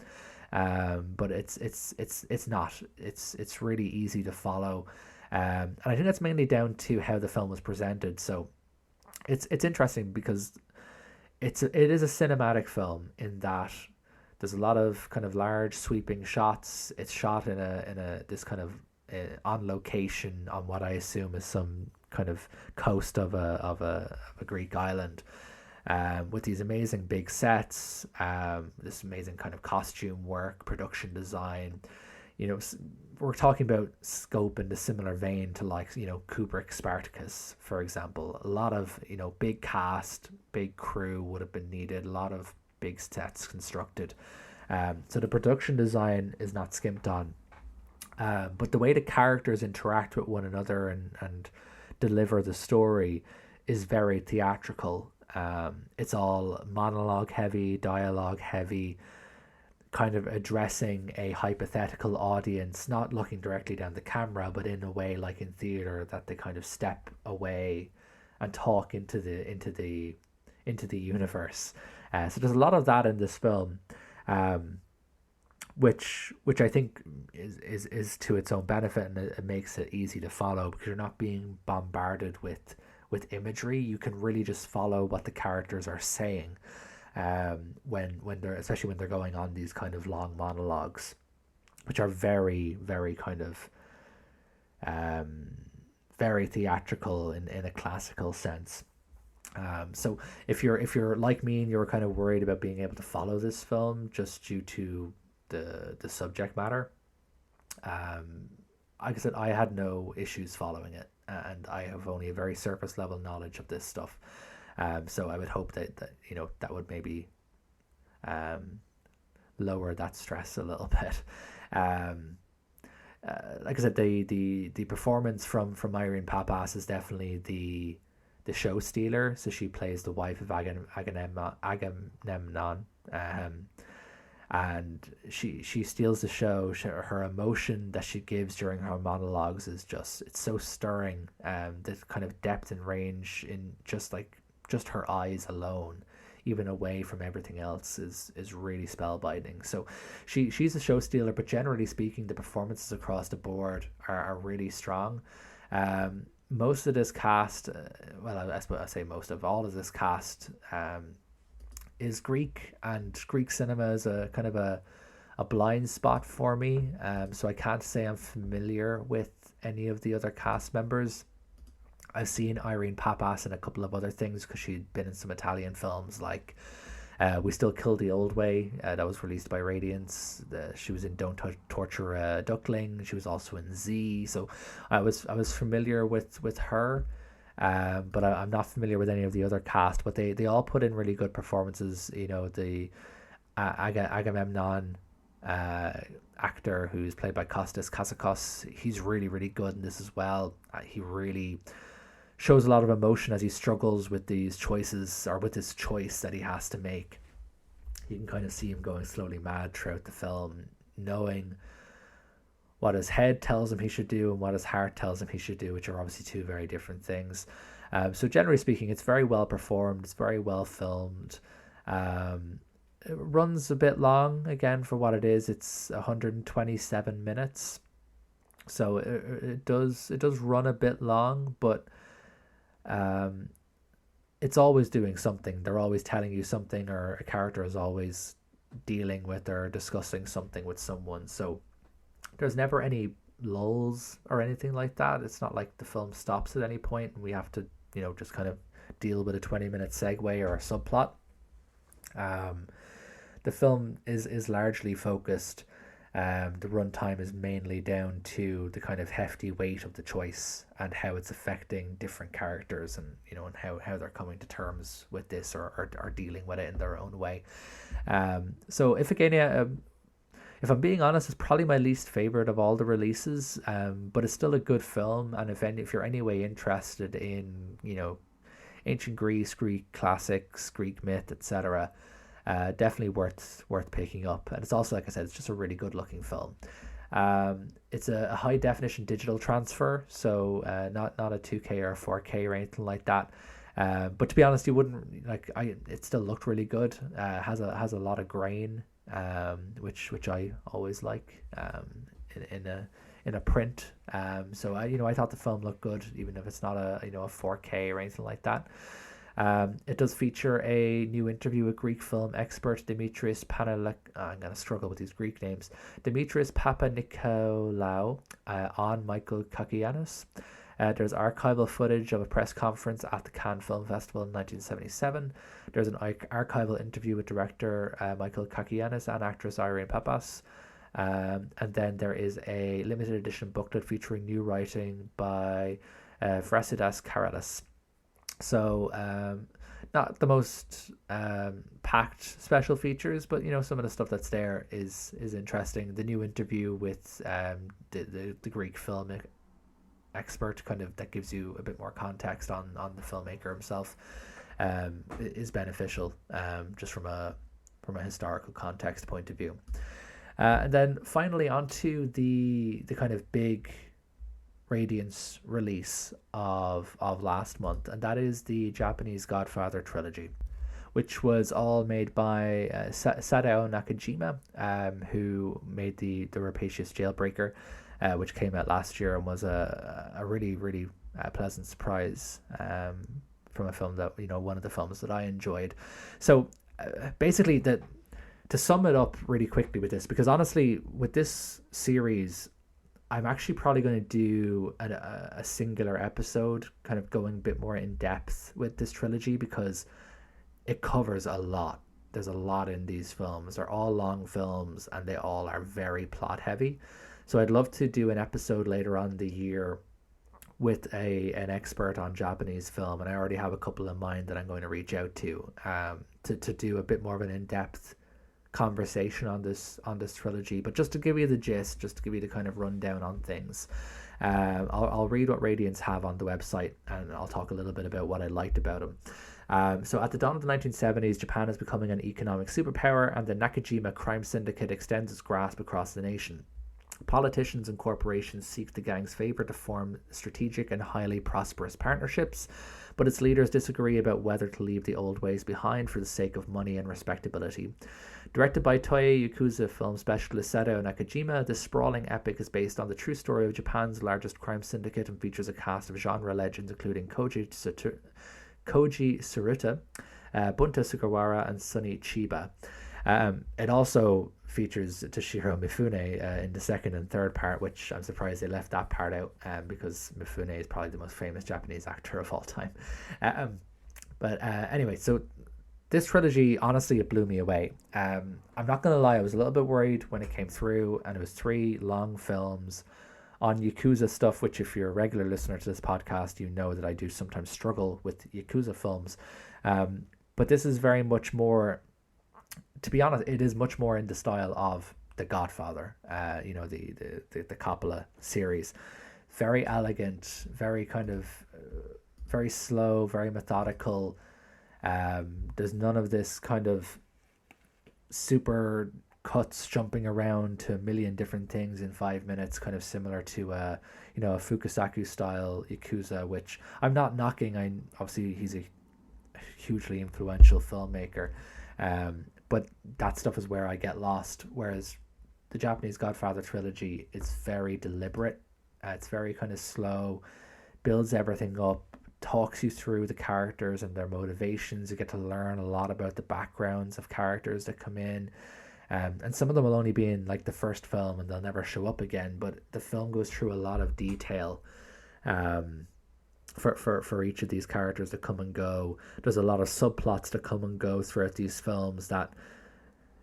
But it's not. It's really easy to follow, and I think that's mainly down to how the film was presented. So it's interesting because it is a cinematic film in that there's a lot of kind of large sweeping shots. It's shot in a this kind of on location on what I assume is some kind of coast of a Greek island. With these amazing big sets, this amazing kind of costume work, production design. We're talking about scope in the similar vein to Kubrick's Spartacus, for example. A lot of big cast, big crew would have been needed. A lot of big sets constructed. So the production design is not skimped on. But the way the characters interact with one another and deliver the story is very theatrical. It's all monologue heavy, dialogue heavy, kind of addressing a hypothetical audience, not looking directly down the camera, but in a way like in theater that they kind of step away and talk into the universe. So there's a lot of that in this film, which I think is to its own benefit, and it makes it easy to follow because you're not being bombarded with imagery. You can really just follow what the characters are saying when they're, especially when they're going on these kind of long monologues, which are very, very kind of very theatrical in a classical sense. So if you're like me and you're kind of worried about being able to follow this film just due to the subject matter, like I said, I had no issues following it, and I have only a very surface level knowledge of this stuff. So I would hope that that would maybe lower that stress a little bit. Like I said, the performance from Irene Papas is definitely the show stealer. So she plays the wife of Agamemnon. And she steals the show. Her emotion that she gives during her monologues is it's so stirring. The kind of depth and range in just her eyes alone, even away from everything else, is really spellbinding. So she's a show stealer, but generally speaking, the performances across the board are really strong. Most of this cast, I suppose I say most of all of this cast, is Greek, and Greek cinema is a kind of a blind spot for me. So I can't say I'm familiar with any of the other cast members. I've seen Irene Papas in a couple of other things because she'd been in some Italian films like We Still Kill the Old Way, that was released by Radiance. She was in Don't Torture a Duckling. She was also in Z. So I was familiar with her. But I'm not familiar with any of the other cast, but they all put in really good performances. The Agamemnon actor, who's played by Kostas Kazakos, he's really, really good in this as well. He really shows a lot of emotion as he struggles with these choices, or with this choice that he has to make. You can kind of see him going slowly mad throughout the film, knowing what his head tells him he should do and what his heart tells him he should do, which are obviously two very different things. So generally speaking, it's very well performed. It's very well filmed. It runs a bit long, again, for what it is. It's 127 minutes. So it does run a bit long, but it's always doing something. They're always telling you something, or a character is always dealing with or discussing something with someone. So there's never any lulls or anything like that. It's not like the film stops at any point and we have to, just kind of deal with a 20-minute segue or a subplot. The film is largely focused. The runtime is mainly down to the kind of hefty weight of the choice and how it's affecting different characters, and and how they're coming to terms with this, or dealing with it in their own way. So Iphegenia, if I'm being honest, is probably my least favorite of all the releases. But it's still a good film, and if you're anyway interested in ancient Greece, Greek classics, Greek myth, etc., definitely worth picking up. And it's also, like I said, it's just a really good looking film. It's a high definition digital transfer, so not a 2K or a 4K or anything like that. But to be honest, you wouldn't it still looked really good. Has a lot of grain, which I always like in a print. So I thought the film looked good, even if it's not a 4K or anything like that. It does feature a new interview with Greek film expert Dimitris I'm going to struggle with these Greek names. Dimitris Papanikolaou on Michael Kakianis. There's archival footage of a press conference at the Cannes Film Festival in 1977. There's an archival interview with director Michael Kakianis and actress Irene Papas. And then there is a limited edition booklet featuring new writing by Vrasidas Karalis. So not the most packed special features, but some of the stuff that's there is interesting. The new interview with the Greek film expert, kind of, that gives you a bit more context on the filmmaker himself, is beneficial, just from a historical context point of view. And then finally onto the kind of big Radiance release of last month, and that is the Japanese Godfather Trilogy, which was all made by Sadao Nakajima, who made the Rapacious Jailbreaker, which came out last year and was a really, really pleasant surprise, from a film that, one of the films that I enjoyed. So basically, to sum it up really quickly with this, because honestly, with this series, I'm actually probably going to do a singular episode, kind of going a bit more in depth with this trilogy, because it covers a lot. There's a lot in these films. They're all long films and they all are very plot heavy. So I'd love to do an episode later on in the year with an expert on Japanese film, and I already have a couple in mind that I'm going to reach out to do a bit more of an in-depth conversation on this trilogy. But just to give you the gist, just to give you the kind of rundown on things, I'll read what Radiance have on the website, and I'll talk a little bit about what I liked about them. So at the dawn of the 1970s, Japan is becoming an economic superpower, and the Nakajima crime syndicate extends its grasp across the nation. Politicians and corporations seek the gang's favor to form strategic and highly prosperous partnerships, but its leaders disagree about whether to leave the old ways behind for the sake of money and respectability. Directed by Toei Yakuza film specialist Sadao Nakajima, this sprawling epic is based on the true story of Japan's largest crime syndicate and features a cast of genre legends including Koji Tsuruta, Bunta Sugawara, and Sonny Chiba. It also features Toshiro Mifune in the second and third part, which I'm surprised they left that part out, because Mifune is probably the most famous Japanese actor of all time. But anyway, so this trilogy, honestly, it blew me away. I'm not going to lie, I was a little bit worried when it came through, and it was 3 long films on Yakuza stuff, which if you're a regular listener to this podcast, you know that I do sometimes struggle with Yakuza films. But this is very much more, to be honest, it is much more in the style of The Godfather, the Coppola series. Very elegant, very kind of, very slow, very methodical. There's none of this kind of super cuts jumping around to a million different things in 5 minutes, kind of similar to a Fukasaku style Yakuza, which I'm not knocking. Obviously he's a hugely influential filmmaker, but that stuff is where I get lost, whereas the Japanese Godfather trilogy is very deliberate. It's very kind of slow, builds everything up, talks you through the characters and their motivations. You get to learn a lot about the backgrounds of characters that come in. And some of them will only be in like the first film and they'll never show up again. But the film goes through a lot of detail for each of these characters that come and go. There's a lot of subplots that come and go throughout these films that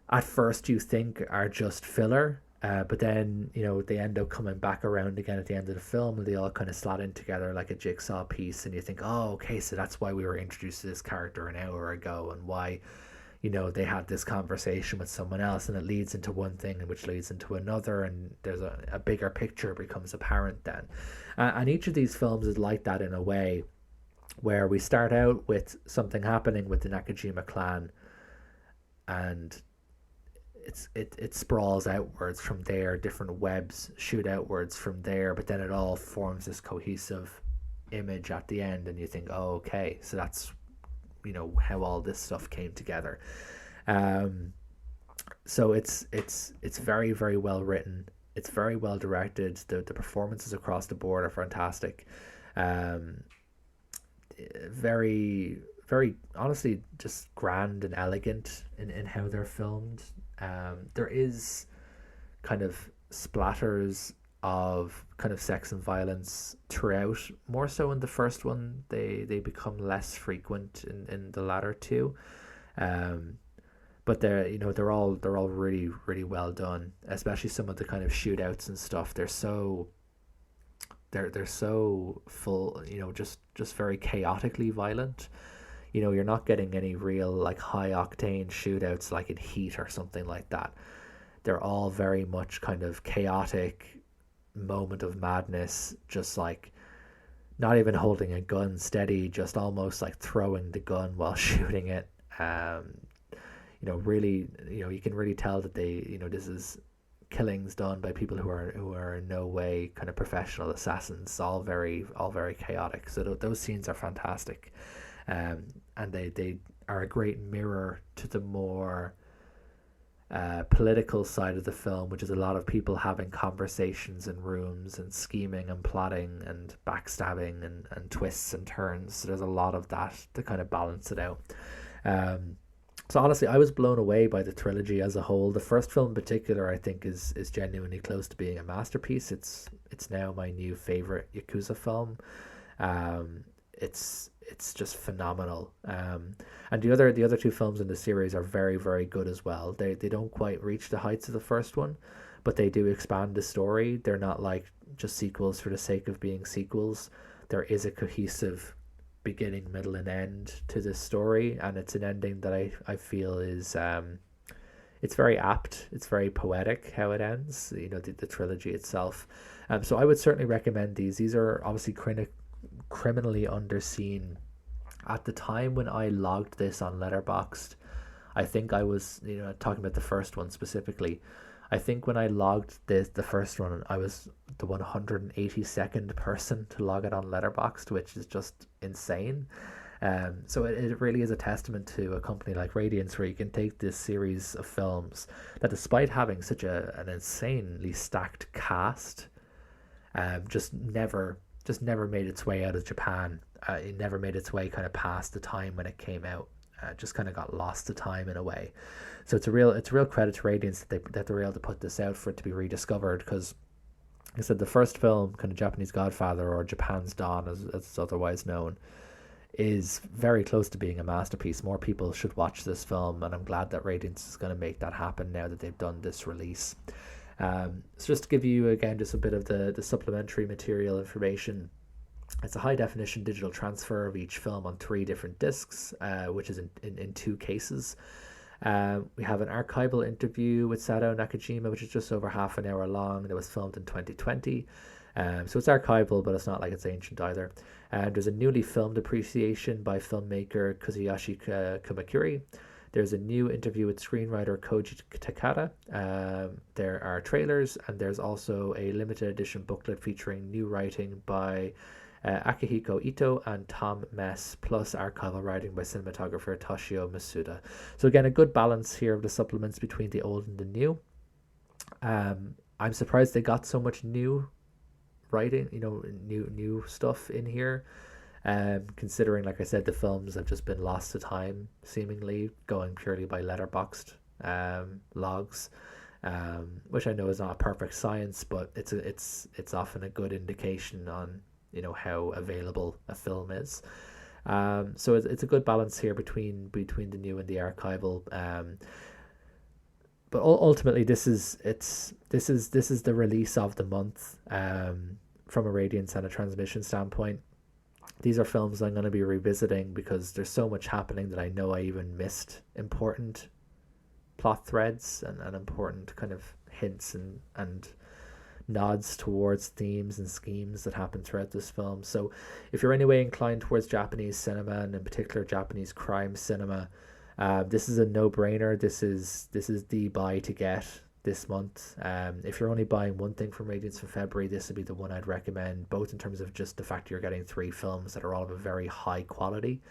at first you think are just filler. But then, they end up coming back around again at the end of the film and they all kind of slot in together like a jigsaw piece. And you think, oh, okay, so that's why we were introduced to this character an hour ago and why, they had this conversation with someone else, and it leads into one thing which leads into another, and there's a bigger picture becomes apparent then. And each of these films is like that in a way, where we start out with something happening with the Nakajima clan, and it sprawls outwards from there, different webs shoot outwards from there, but then it all forms this cohesive image at the end, and you think, oh, okay, so that's how all this stuff came together. So it's very, very well written. It's very well directed. The performances across the board are fantastic. Very, very honestly just grand and elegant in how they're filmed. There is kind of splatters of kind of sex and violence throughout, more so in the first one. They become less frequent in the latter two, but they're all really, really well done, especially some of the kind of shootouts and stuff. They're so full, just very chaotically violent. You're not getting any real like high octane shootouts like in Heat or something like that. They're all very much kind of chaotic moment of madness, just like not even holding a gun steady, just almost like throwing the gun while shooting it. Really, you can really tell that they, this is killings done by people who are in no way kind of professional assassins, all very chaotic. So those scenes are fantastic. And they are a great mirror to the more political side of the film, which is a lot of people having conversations in rooms and scheming and plotting and backstabbing and twists and turns. So there's a lot of that to kind of balance it out. So honestly, I was blown away by the trilogy as a whole. The first film in particular, I think, is genuinely close to being a masterpiece. It's now my new favorite Yakuza film. It's just phenomenal. And the other two films in the series are very, very good as well. They don't quite reach the heights of the first one, but they do expand the story. They're not like just sequels for the sake of being sequels. There is a cohesive beginning, middle, and end to this story, and it's an ending that I feel is it's very apt. It's very poetic how it ends. The trilogy itself. So I would certainly recommend these. These are obviously criminally underseen. At the time when I logged this on Letterboxd, I think I was talking about the first one specifically. I think when I logged the first one, I was the 182nd person to log it on Letterboxd, which is just insane. So it really is a testament to a company like Radiance, where you can take this series of films that, despite having such an insanely stacked cast, just never made its way out of Japan. It never made its way kind of past the time when it came out. Just kind of got lost to time in a way. So it's a real credit to Radiance that they were able to put this out for it to be rediscovered, because like I said, the first film, kind of Japanese Godfather, or Japan's Dawn as it's otherwise known, is very close to being a masterpiece. More people should watch this film, and I'm glad that Radiance is going to make that happen now that they've done this release. So just to give you again just a bit of the supplementary material information. It's a high definition digital transfer of each film on 3 different discs, which is in 2 cases. We have an archival interview with Sadao Nakajima, which is just over half an hour long. It was filmed in 2020. So it's archival, but it's not like it's ancient either. There's a newly filmed appreciation by filmmaker Kazuyoshi Kamakuri. There's a new interview with screenwriter Koji Takada. There are trailers, and there's also a limited edition booklet featuring new writing by Akihiko Ito and Tom Mess, plus archival writing by cinematographer Toshio Masuda. So again, a good balance here of the supplements between the old and the new. I'm surprised they got so much new writing, new stuff in here. Considering, like I said, the films have just been lost to time, seemingly going purely by letterboxed logs, which I know is not a perfect science, but it's often a good indication on how available a film is. So it's a good balance here between the new and the archival. But ultimately, this is the release of the month, from a Radiance and a transmission standpoint. These are films I'm going to be revisiting because there's so much happening that I know I even missed important plot threads and important kind of hints and nods towards themes and schemes that happen throughout this film. So if you're anyway inclined towards Japanese cinema, and in particular Japanese crime cinema, this is a no-brainer. This is the buy to get this month. If you're only buying one thing from Radiance for February, this would be the one I'd recommend, both in terms of just the fact you're getting 3 films that are all of a very high quality.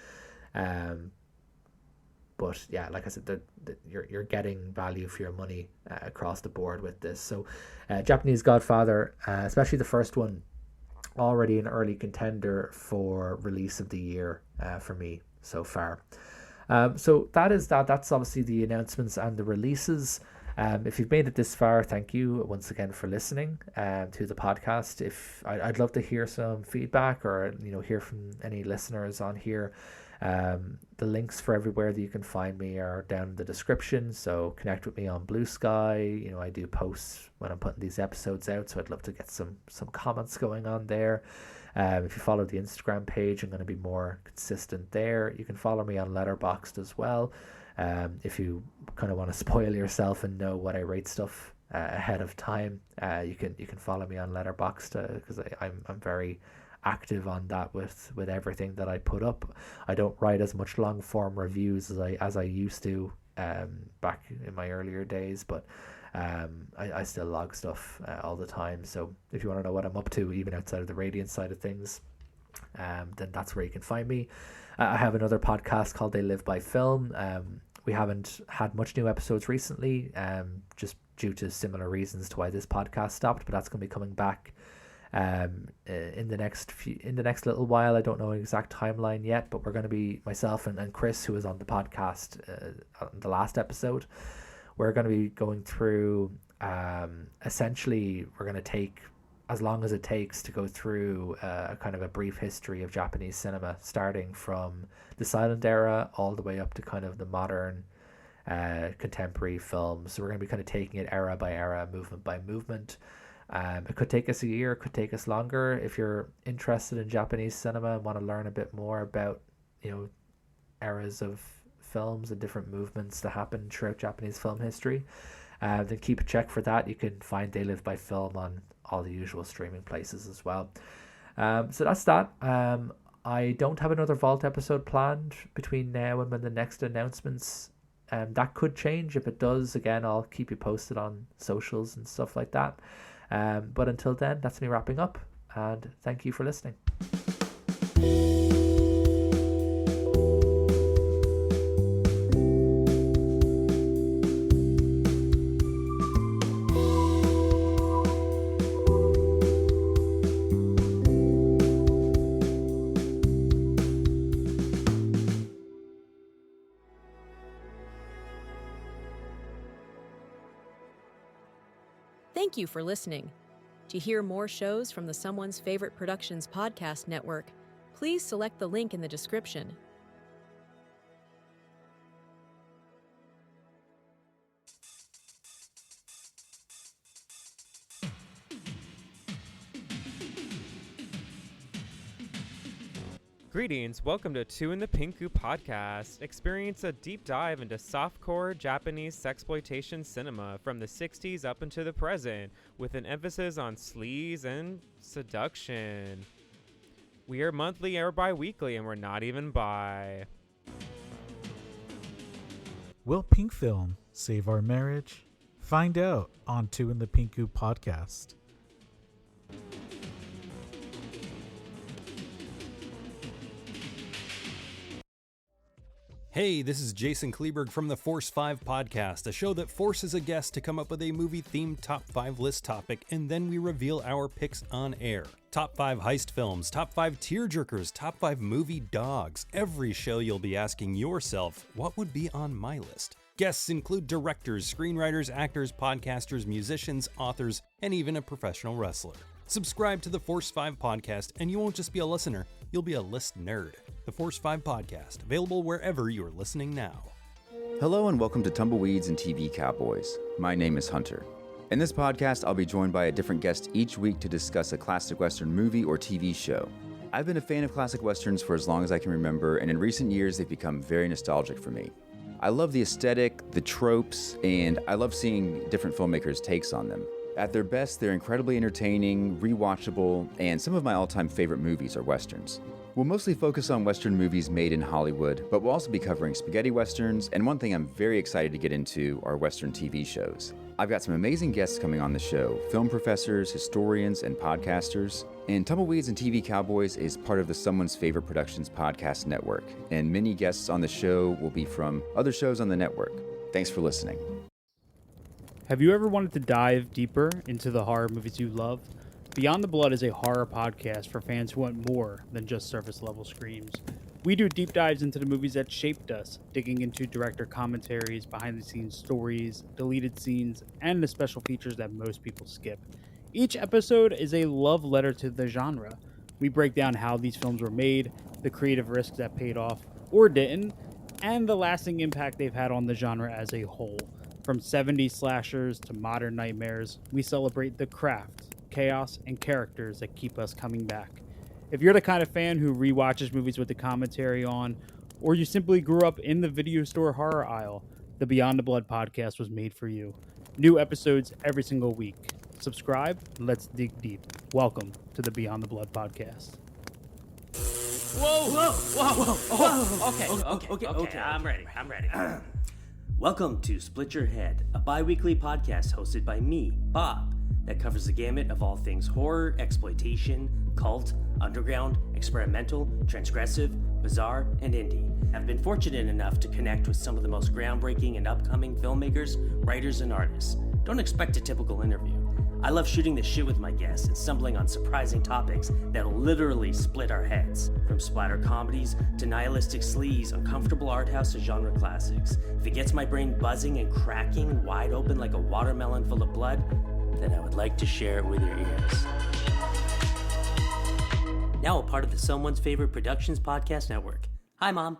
But yeah, like I said, you're getting value for your money across the board with this. So Japanese Godfather, especially the first one, already an early contender for release of the year for me so far. So that's obviously the announcements and the releases. If you've made it this far, thank you once again for listening to the podcast. I'd love to hear some feedback, or hear from any listeners on here. The links for everywhere that you can find me are down in the description, so connect with me on Blue Sky. I do posts when I'm putting these episodes out, so I'd love to get some comments going on there. If you follow the Instagram page, I'm going to be more consistent there. You can follow me on Letterboxd as well. If you kind of want to spoil yourself and know what I rate stuff ahead of time, you can follow me on Letterboxd, because I'm very active on that with everything that I put up. I don't write as much long form reviews as I used to back in my earlier days, but I still log stuff all the time. So if you want to know what I'm up to, even outside of the Radiance side of things, then that's where you can find me. I have another podcast called They Live by Film. We haven't had much new episodes recently, just due to similar reasons to why this podcast stopped, but that's going to be coming back in the next little while. I don't know an exact timeline yet, but we're going to be, myself and Chris, who was on the podcast on the last episode, we're going to be going through, essentially we're going to take as long as it takes to go through a kind of a brief history of Japanese cinema, starting from the silent era all the way up to kind of the modern contemporary films. So we're going to be kind of taking it era by era, movement by movement. It could take us a year, it could take us longer. If you're interested in Japanese cinema and want to learn a bit more about eras of films and different movements that happen throughout Japanese film history, then keep a check for that. You can find They Live by Film on all the usual streaming places as well. So that's that. I don't have another Vault episode planned between now and when the next announcements. That could change. If it does, again, I'll keep you posted on socials and stuff like that. But until then, that's me wrapping up, and thank you for listening. Thank you for listening. To hear more shows from the Someone's Favorite Productions podcast network, please select the link in the description. Greetings, welcome to Two in the Pinku podcast. Experience a deep dive into softcore Japanese sexploitation cinema from the 60s up into the present, with an emphasis on sleaze and seduction. We are monthly or bi-weekly, and we're not even bi. Will pink film save our marriage? Find out on Two in the Pinku podcast. Hey, this is Jason Kleberg from the Force 5 podcast, a show that forces a guest to come up with a movie-themed top 5 list topic, and then we reveal our picks on air. Top 5 heist films, top 5 tearjerkers, top 5 movie dogs. Every show you'll be asking yourself, what would be on my list? Guests include directors, screenwriters, actors, podcasters, musicians, authors, and even a professional wrestler. Subscribe to the Force 5 podcast, and you won't just be a listener, you'll be a list nerd. The Force 5 podcast, available wherever you're listening now. Hello and welcome to Tumbleweeds and TV Cowboys. My name is Hunter. In this podcast, I'll be joined by a different guest each week to discuss a classic Western movie or TV show. I've been a fan of classic Westerns for as long as I can remember, and in recent years, they've become very nostalgic for me. I love the aesthetic, the tropes, and I love seeing different filmmakers' takes on them. At their best, they're incredibly entertaining, rewatchable, and some of my all-time favorite movies are Westerns. We'll mostly focus on Western movies made in Hollywood, but we'll also be covering spaghetti Westerns, and one thing I'm very excited to get into are Western TV shows. I've got some amazing guests coming on the show, film professors, historians, and podcasters. And Tumbleweeds and TV Cowboys is part of the Someone's Favorite Productions podcast network, and many guests on the show will be from other shows on the network. Thanks for listening. Have you ever wanted to dive deeper into the horror movies you love? Beyond the Blood is a horror podcast for fans who want more than just surface-level screams. We do deep dives into the movies that shaped us, digging into director commentaries, behind-the-scenes stories, deleted scenes, and the special features that most people skip. Each episode is a love letter to the genre. We break down how these films were made, the creative risks that paid off or didn't, and the lasting impact they've had on the genre as a whole. From 70s slashers to modern nightmares, we celebrate the craft, chaos, and characters that keep us coming back. If you're the kind of fan who rewatches movies with the commentary on, or you simply grew up in the video store horror aisle, the Beyond the Blood podcast was made for you. New episodes every single week. Subscribe, and let's dig deep. Welcome to the Beyond the Blood podcast. Okay. I'm ready. Welcome to Split Your Head, a bi-weekly podcast hosted by me, Bob, that covers the gamut of all things horror, exploitation, cult, underground, experimental, transgressive, bizarre, and indie. I've been fortunate enough to connect with some of the most groundbreaking and upcoming filmmakers, writers, and artists. Don't expect a typical interview. I love shooting the shit with my guests and stumbling on surprising topics that'll literally split our heads. From splatter comedies to nihilistic sleaze, uncomfortable art house to genre classics. If it gets my brain buzzing and cracking wide open like a watermelon full of blood, then I would like to share it with your ears. Now a part of the Someone's Favorite Productions podcast network. Hi, Mom.